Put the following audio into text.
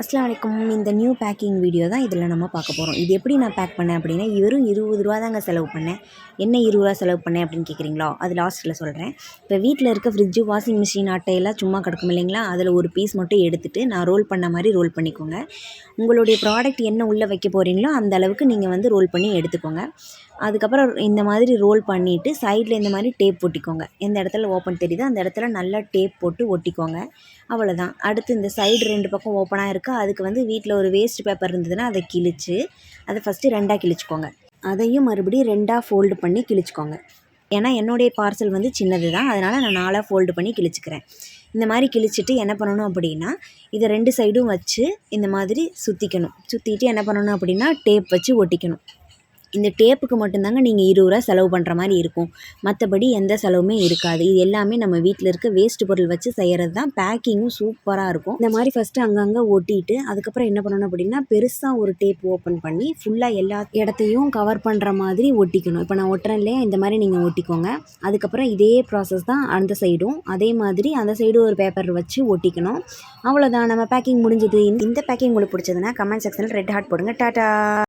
அஸ்ஸலாமு அலைக்கும். இந்த நியூ பேக்கிங் வீடியோ தான் இதில் நம்ம பார்க்க போகிறோம். இது எப்படி நான் பேக் பண்ணேன் அப்படின்னா, வெறும் ரூ. 20 தாங்க செலவு பண்ணேன். என்ன ரூ. 20 செலவு பண்ணேன் அப்படின்னு கேட்குறீங்களா? அது லாஸ்ட்டில் சொல்கிறேன். இப்போ வீட்டில் இருக்க ஃப்ரிட்ஜு, வாஷிங் மிஷின் அட்டையெல்லாம் சும்மா கிடக்கும் இல்லைங்களா? அதில் ஒரு பீஸ் மட்டும் எடுத்துகிட்டு நான் ரோல் பண்ண மாதிரி ரோல் பண்ணிக்கோங்க. உங்களுடைய ப்ராடக்ட் என்ன உள்ளே வைக்க போகிறீங்களோ அந்த அளவுக்கு நீங்கள் ரோல் பண்ணி எடுத்துக்கோங்க. அதுக்கப்புறம் இந்த மாதிரி ரோல் பண்ணிவிட்டு சைடில் இந்த மாதிரி டேப் ஒட்டிக்கோங்க. எந்த இடத்துல ஓப்பன் தெரியுதோ அந்த இடத்துல நல்லா டேப் போட்டு ஒட்டிக்கோங்க. அவ்வளோதான். அடுத்து இந்த சைடு 2 பக்கம் ஓப்பனாக இருக்கா, அதுக்கு வீட்டில் ஒரு வேஸ்ட் பேப்பர் இருந்ததுன்னா அதை கிழித்து அதை ஃபஸ்ட்டு 2ஆக கிழிச்சிக்கோங்க. அதையும் மறுபடியும் 2ஆக ஃபோல்டு பண்ணி கிழிச்சிக்கோங்க. ஏன்னா என்னுடைய பார்சல் சின்னது தான், அதனால் நான் 4ஆக ஃபோல்டு பண்ணி கிழிச்சிக்கிறேன். இந்த மாதிரி கிழிச்சிட்டு என்ன பண்ணணும் அப்படின்னா, இதை 2 சைடும் வச்சு இந்த மாதிரி சுற்றிக்கணும். சுற்றிட்டு என்ன பண்ணணும் அப்படின்னா, டேப் வச்சு ஒட்டிக்கணும். இந்த டேப்புக்கு மட்டும்தாங்க நீங்கள் ரூ. 20 செலவு பண்ணுற மாதிரி இருக்கும். மற்றபடி எந்த செலவுமே இருக்காது. இது எல்லாமே நம்ம வீட்டில் இருக்க வேஸ்ட் பொருள் வச்சு செய்கிறது தான். பேக்கிங்கும் சூப்பராக இருக்கும். இந்த மாதிரி ஃபஸ்ட்டு அங்கங்கே ஒட்டிட்டு அதுக்கப்புறம் என்ன பண்ணணும் அப்படின்னா, பெருசாக ஒரு டேப் ஓப்பன் பண்ணி ஃபுல்லாக எல்லா இடத்தையும் கவர் பண்ணுற மாதிரி ஒட்டிக்கணும். இப்போ நான் ஒட்டுறேன் இல்லையா, இந்த மாதிரி நீங்கள் ஒட்டிக்கோங்க. அதுக்கப்புறம் இதே ப்ராசஸ் தான் அந்த சைடும். அதே மாதிரி அந்த சைடு ஒரு பேப்பர் வச்சு ஒட்டிக்கணும். அவ்வளோதான், நம்ம பேக்கிங் முடிஞ்சது. இந்த பேக்கிங் உங்களுக்கு பிடிச்சதுன்னா கமெண்ட் செக்ஷனில் ரெட் ஹார்ட் போடுங்க. டாட்டா.